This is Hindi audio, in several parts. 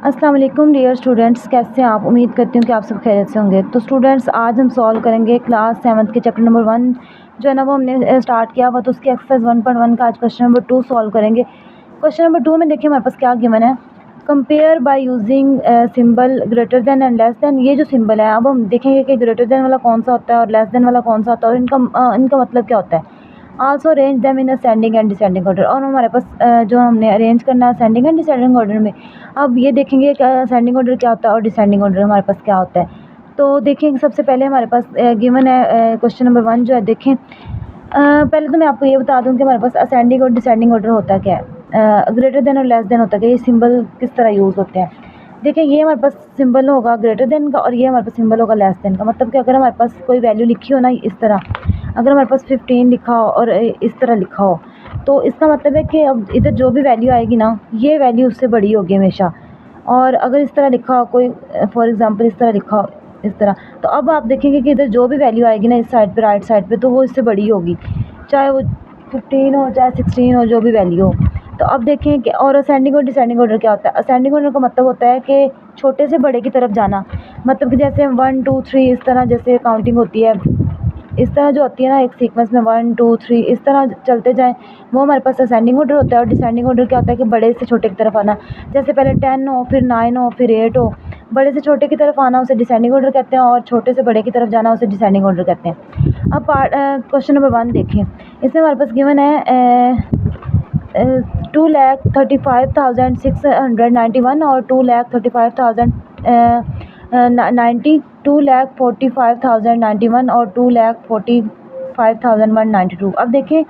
अस्सलाम वालेकुम डियर स्टूडेंट्स, कैसे हैं आप। उम्मीद करती हूँ कि आप सब खैरियत से होंगे। तो स्टूडेंट्स, आज हम सॉल्व करेंगे क्लास 7 के चैप्टर नंबर 1 जो है ना वो हमने स्टार्ट किया हुआ, तो उसकी एक्सरसाइज 1.1 का आज क्वेश्चन नंबर 2 सॉल्व करेंगे। क्वेश्चन नंबर 2 में देखिए हमारे पास क्या गिवन है। Compare by using symbol greater than and less than. ये जो सिंबल है, अब हम देखेंगे कि ग्रेटर देन वाला कौन सा होता है और लेस देन वाला कौन सा होता है और इनका मतलब क्या होता है। Also arrange them in ascending and descending order. और हमारे पास जो हमने अरेंज करना है असेंडिंग एंड डिसेंडिंग ऑर्डर में। अब ये देखेंगे कि असेंडिंग ऑर्डर क्या होता है और डिसेंडिंग ऑर्डर हमारे पास क्या होता है। तो देखें, सबसे पहले हमारे पास गिवन है क्वेश्चन नंबर 1 जो है। देखें, पहले तो मैं आपको ये बता दूं कि हमारे पास असेंडिंग और डिसेंडिंग ऑर्डर होता क्या है। ग्रेटर देन और लेस देन होता है, ये सिंबल किस तरह यूज़ होते हैं। देखिए, ये हमारे पास सिंबल होगा ग्रेटर देन का और ये हमारे पास सिंबल होगा लेस देन का। मतलब कि अगर हमारे पास कोई वैल्यू लिखी हो ना इस तरह, अगर हमारे पास 15 लिखा हो और इस तरह लिखा हो, तो इसका मतलब है कि अब इधर जो भी वैल्यू आएगी ना, ये वैल्यू उससे बड़ी होगी हमेशा। और अगर इस तरह लिखा हो कोई, फॉर एग्जांपल इस तरह लिखा हो इस तरह, तो अब आप देखेंगे कि इधर जो भी वैल्यू आएगी ना इस साइड पे, राइट साइड पे, तो वो इससे बड़ी होगी, चाहे वो 15 हो चाहे 16 हो, जो भी वैल्यू हो। तो अब देखें कि और असेंडिंग और डिसेंडिंग ऑर्डर क्या होता है। असेंडिंग ऑर्डर का मतलब होता है कि छोटे से बड़े की तरफ जाना। मतलब कि जैसे 1 2 3 इस तरह जैसे काउंटिंग होती है, इस तरह जो होती है ना एक सीक्वेंस में 1 2 3 इस तरह चलते जाएं, वो हमारे पास असेंडिंग ऑर्डर होता है। और डिसेंडिंग ऑर्डर क्या होता है कि बड़े से छोटे की तरफ आना। जैसे पहले 10 हो, फिर 9 हो, फिर 8 हो, बड़े से छोटे की तरफ आना उसे डिसेंडिंग ऑर्डर कहते हैं और छोटे से बड़े की तरफ जाना उसे डिसेंडिंग ऑर्डर कहते हैं। अब क्वेश्चन नंबर 1 देखें। इसमें हमारे पास गिवन है 2,35,691 और 2,35,090, 2,45,091 और 2,45,192। अब देखें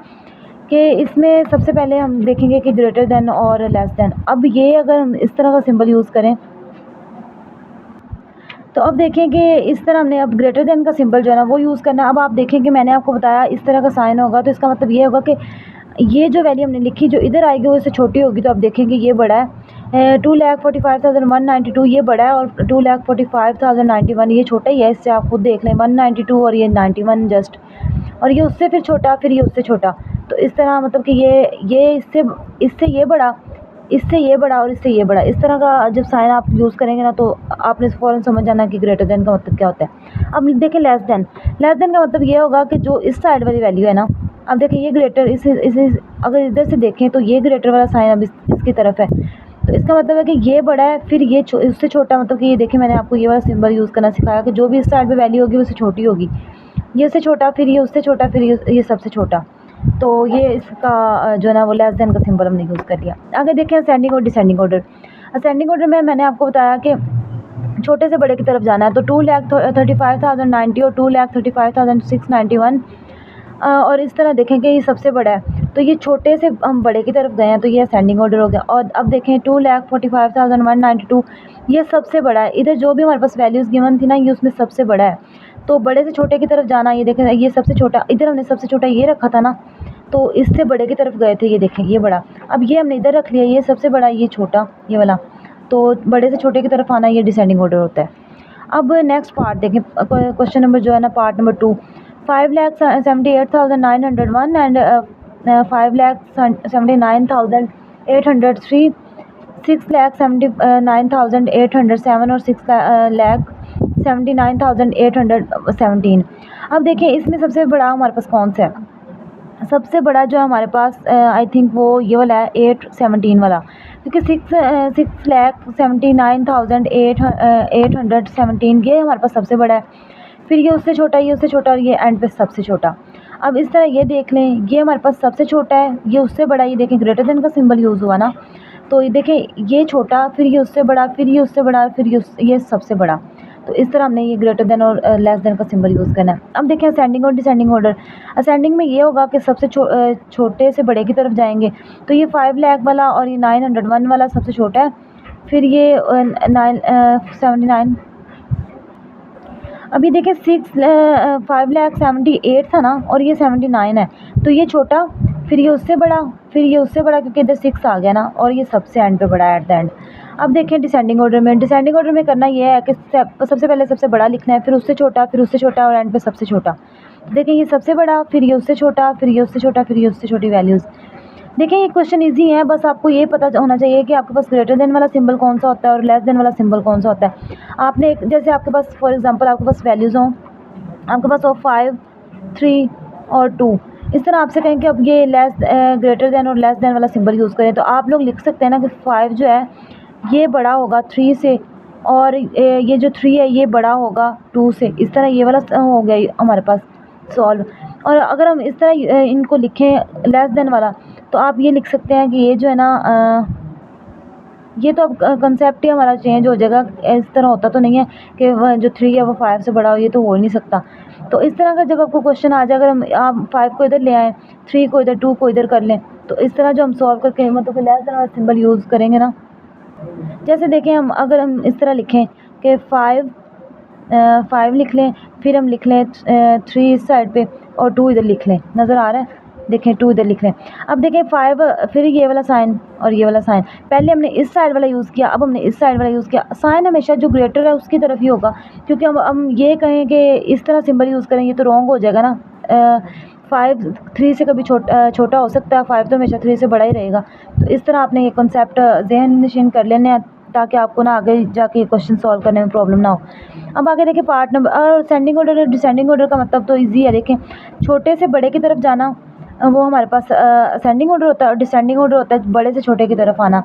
कि इसमें सबसे पहले हम देखेंगे कि ग्रेटर देन और लेस देन। अब ये अगर हम इस तरह का सिंबल यूज़ करें, तो अब देखें कि इस तरह हमने अब ग्रेटर देन का सिंबल जो है ना वो यूज़ करना है। अब आप देखें कि मैंने आपको बताया इस तरह का साइन होगा, तो इसका मतलब ये होगा कि ये जो वैल्यू हमने लिखी जो इधर आएगी वो इससे छोटी होगी। तो आप देखेंगे ये बड़ा है, 2,45,192 ये बड़ा है और 2,45,091 ये छोटा ही है। इससे आप खुद देख लें, 192 और ये 91 जस्ट, और ये उससे फिर छोटा, फिर ये उससे छोटा। तो इस तरह मतलब कि ये इससे इससे ये बड़ा, इससे ये बड़ा और इससे ये बड़ा। इस तरह का जब साइन आप यूज़ करेंगे ना, तो आपने फ़ौरन समझ जाना कि ग्रेटर देन का मतलब क्या होता है। अब देखें लेस देन। लेस देन का मतलब ये होगा कि जो इस साइड वाली वैल्यू है ना, अब देखिए ये ग्रेटर, इस अगर इधर से देखें तो ये ग्रेटर वाला साइन अब इसकी तरफ है, तो इसका मतलब है कि ये बड़ा है, फिर ये उससे छोटा। मतलब कि ये देखिए मैंने आपको ये वाला सिंबल यूज़ करना सिखाया कि जो भी इस साइड पे वैल्यू होगी उससे छोटी होगी, ये उससे छोटा, फिर ये उससे छोटा, फिर ये सबसे छोटा। तो ये इसका जो है ना वो लेस देन का सिंबल हमने यूज़ कर लिया। आगे देखें असेंडिंग और डिसेंडिंग ऑर्डर। असेंडिंग ऑर्डर में मैंने आपको बताया कि छोटे से बड़े की तरफ जाना है, तो 2,35,090 और 2,35,691 और इस तरह देखें कि ये सबसे बड़ा है, तो ये छोटे से हम बड़े की तरफ गए हैं, तो ये असेंडिंग ऑर्डर हो गया। और अब देखें 2,45,192 ये सबसे बड़ा है। इधर जो भी हमारे पास वैल्यूज़ गिवन थी ना, ये उसमें सबसे बड़ा है, तो बड़े से छोटे की तरफ जाना। ये देखें ये सबसे छोटा, इधर हमने सबसे छोटा ये रखा था ना, तो इससे बड़े की तरफ गए थे। ये देखें ये बड़ा, अब ये हमने इधर रख लिया, ये सबसे बड़ा, ये छोटा, ये वाला, तो बड़े से छोटे की तरफ आना, ये डिसेंडिंग ऑर्डर होता है। अब नेक्स्ट पार्ट देखें, क्वेश्चन नंबर जो है ना पार्ट नंबर 2, 5,78,901 एंड 5,79,803, 6,79,807 और 6,79,817। अब देखिए इसमें सबसे बड़ा हमारे पास कौन सा है। सबसे बड़ा जो है हमारे पास आई थिंक वो ये वाला है 817 वाला, क्योंकि 6,79,817 ये हमारे पास सबसे बड़ा है, फिर ये उससे छोटा, ये उससे छोटा और ये एंड पे सबसे छोटा। अब इस तरह ये देख लें, ये हमारे पास सबसे छोटा है, ये उससे बड़ा, ये देखें ग्रेटर देन का सिंबल यूज़ हुआ ना, तो ये देखें ये छोटा, फिर ये उससे बड़ा, फिर ये उससे बड़ा, फिर ये सबसे बड़ा। तो इस तरह हमने ये ग्रेटर देन और लेस देन का सिंबल यूज़ करना है। अब देखें असेंडिंग और डिसेंडिंग ऑर्डर। असेंडिंग में ये होगा कि सबसे छोटे से बड़े की तरफ जाएंगे, तो ये 5 लाख वाला और ये 901 वाला सबसे छोटा है, फिर ये 979। अभी देखिए 5,78,000 था ना और ये 79 है, तो ये छोटा, फिर ये उससे बड़ा, फिर ये उससे बड़ा, क्योंकि इधर 6 आ गया ना, और ये सबसे एंड पे बड़ा है एट द एंड। अब देखें डिसेंडिंग ऑर्डर में। डिसेंडिंग ऑर्डर में करना ये है कि सबसे पहले सबसे बड़ा लिखना है, फिर उससे छोटा, फिर उससे छोटा और एंड पे सबसे छोटा। देखें ये सबसे बड़ा, फिर ये उससे छोटा, फिर ये उससे छोटा, फिर ये उससे छोटी वैल्यूज़। देखिए ये क्वेश्चन इजी है, बस आपको ये पता होना चाहिए कि आपके पास ग्रेटर देन वाला सिंबल कौन सा होता है और लेस देन वाला सिंबल कौन सा होता है। आपने जैसे आपके पास फॉर एग्जांपल आपके पास वैल्यूज़ हों, आपके पास हो 5, 3 और 2, इस तरह आपसे कहें कि अब ये ग्रेटर देन और लेस देन वाला सिंबल यूज़ करें, तो आप लोग लिख सकते हैं ना कि 5 जो है ये बड़ा होगा 3 से, और ये जो 3 है ये बड़ा होगा 2 से। इस तरह ये वाला हो गया हमारे पास सॉल्व। और अगर हम इस तरह इनको लिखें लेस देन वाला, तो आप ये लिख सकते हैं कि ये जो है ना ये तो अब कंसेप्ट ही हमारा चेंज हो जाएगा। इस तरह होता तो नहीं है कि जो 3 है वो 5 से बड़ा हो, ये तो हो ही नहीं सकता। तो इस तरह का जब आपको क्वेश्चन आ जाए, अगर आप 5 को इधर ले आएँ, 3 को इधर, 2 को इधर कर लें, तो इस तरह जो हम सॉल्व करके मतलब कि लेस देन वाला सिंबल यूज़ करेंगे ना, जैसे देखें अगर हम इस तरह लिखें कि 5 लिख लें, फिर हम लिख लें 3 इस साइड पे और 2 इधर लिख लें, नज़र आ रहा है, देखें 2 इधर लिख लें। अब देखें 5, फिर ये वाला साइन और ये वाला साइन, पहले हमने इस साइड वाला यूज़ किया, अब हमने इस साइड वाला यूज़ किया। साइन हमेशा जो ग्रेटर है उसकी तरफ ही होगा, क्योंकि हम ये कहें कि इस तरह सिंबल यूज़ करें, ये तो रॉन्ग हो जाएगा ना। 5 3 से कभी छोटा हो सकता है, 5 तो हमेशा 3 से बड़ा ही रहेगा। तो इस तरह आपने ये कॉन्सेप्ट ज़हन नशीन कर लेने हैं, ताकि आपको ना आगे जाके क्वेश्चन सॉल्व करने में प्रॉब्लम ना हो। अब आगे देखिए पार्ट नंबर, और असेंडिंग ऑर्डर और डिसेंडिंग ऑर्डर का मतलब तो इजी है। देखें छोटे से बड़े की तरफ जाना वो हमारे पास असेंडिंग ऑर्डर होता है, और डिसेंडिंग ऑर्डर होता है बड़े से छोटे की तरफ आना।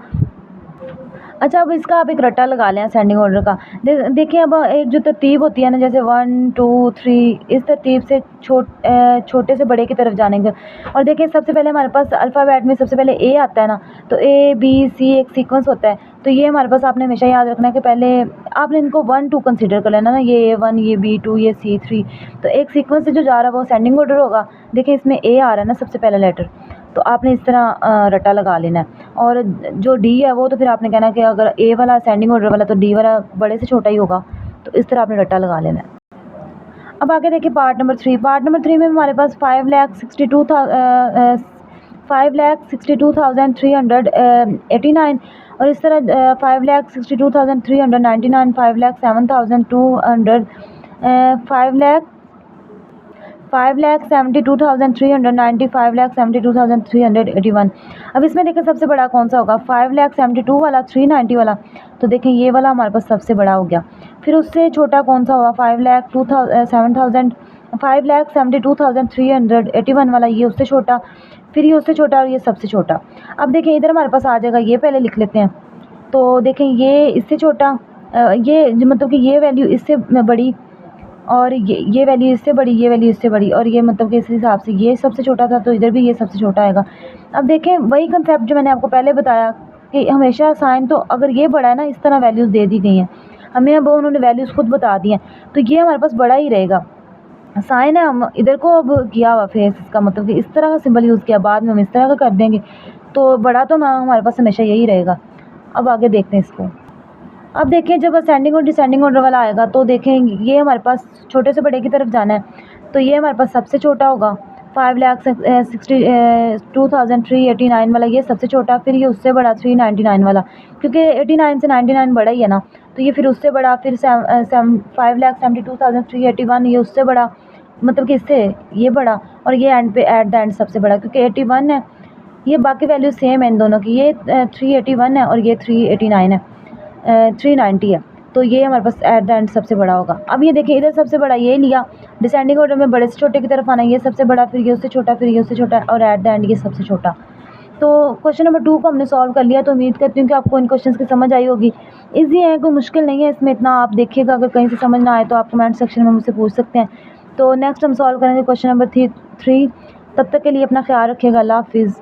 अच्छा, अब इसका आप एक रट्टा लगा लें असेंडिंग ऑर्डर का। देखिए अब एक जो तरतीब होती है ना, जैसे 1 2 3, इस तरतीब से छोटे से बड़े की तरफ जानेंगे। और देखिए सबसे पहले हमारे पास अल्फ़ाबेट में सबसे पहले ए आता है ना, तो ए बी सी एक सीक्वेंस होता है। तो ये हमारे पास आपने हमेशा याद रखना है कि पहले आपने इनको 1 2 कंसीडर कर लेना ना, ये A1, ये B2, ये C3। तो एक सीक्वेंस से जो जा रहा है वो असेंडिंग ऑर्डर होगा। देखिए इसमें ए आ रहा है ना सबसे पहला लेटर, तो आपने इस तरह रट्टा लगा लेना है। और जो डी है वो तो फिर आपने कहना कि अगर ए वाला असेंडिंग ऑर्डर वाला, तो डी वाला बड़े से छोटा ही होगा। तो इस तरह आपने रट्टा लगा लेना है। अब आगे देखिए पार्ट नंबर 3। पार्ट नंबर 3 में हमारे पास 5,62,389, और इस तरह 5,62,399, 5,07,200, 5,72,390, 5,72,381। अब इसमें देखें सबसे बड़ा कौन सा होगा, 5,72 वाला, 390 वाला। तो देखें ये वाला हमारे पास सबसे बड़ा हो गया। फिर उससे छोटा कौन सा होगा, 5,72,381 वाला, ये उससे छोटा, फिर ये उससे छोटा और ये सबसे छोटा। अब देखें इधर हमारे पास आ जाएगा, ये पहले लिख लेते हैं। तो देखें ये इससे छोटा, ये मतलब कि ये वैल्यू इससे बड़ी, और ये वैल्यू इससे बड़ी, ये वैल्यू इससे बड़ी, और ये मतलब कि इस हिसाब से ये सबसे छोटा था, तो इधर भी ये सबसे छोटा आएगा। अब देखें वही कंसेप्ट जो मैंने आपको पहले बताया कि हमेशा साइन, तो अगर ये बड़ा है ना, इस तरह वैल्यूज़ दे दी गई हैं हमें, अब उन्होंने वैल्यूज़ खुद बता दी हैं, तो ये हमारे पास बड़ा ही रहेगा। साइन है, हम इधर को अब किया हुआ फेस, इसका मतलब कि इस तरह का सिंबल यूज़ किया, बाद में हम इस तरह का कर देंगे, तो बड़ा तो हमारे पास हमेशा यही रहेगा। अब आगे देखते हैं इसको। अब देखें जब असेंडिंग और डिसेंडिंग ऑर्डर वाला आएगा, तो देखें ये हमारे पास छोटे से बड़े की तरफ जाना है, तो ये हमारे पास सबसे छोटा होगा। 5,62,389 वाला ये सबसे छोटा, फिर ये उससे बड़ा 399 वाला, क्योंकि 89 से 99 बड़ा ही है ना, तो ये फिर उससे बड़ा, फिर 5,72,381 ये उससे बड़ा, मतलब कि इससे ये बड़ा, और ये एंड पे एट द एंड सबसे बड़ा, क्योंकि 81 है, ये बाकी वैल्यू सेम है इन दोनों की, ये 381 है और ये 389 है, 390 है, तो ये हमारे पास एट द एंड सबसे बड़ा होगा। अब ये देखिए इधर सबसे बड़ा ये लिया, डिसेंडिंग ऑर्डर में बड़े से छोटे की तरफ आना, ये सबसे बड़ा, फिर ये उससे छोटा, फिर ये उससे छोटा, और एट द एंड ये सबसे छोटा। तो क्वेश्चन नंबर 2 को हमने सॉल्व कर लिया। तो उम्मीद करती हूँ कि आपको इन क्वेश्चंस की समझ आई होगी। ईजी है, कोई मुश्किल नहीं है इसमें इतना। आप देखिएगा, अगर कहीं से समझ ना आए तो आप कमेंट सेक्शन में मुझसे पूछ सकते हैं। तो नेक्स्ट हम सॉल्व करेंगे क्वेश्चन नंबर 3। तब तक के लिए अपना ख्याल रखिएगा। अल्लाह हाफिज़।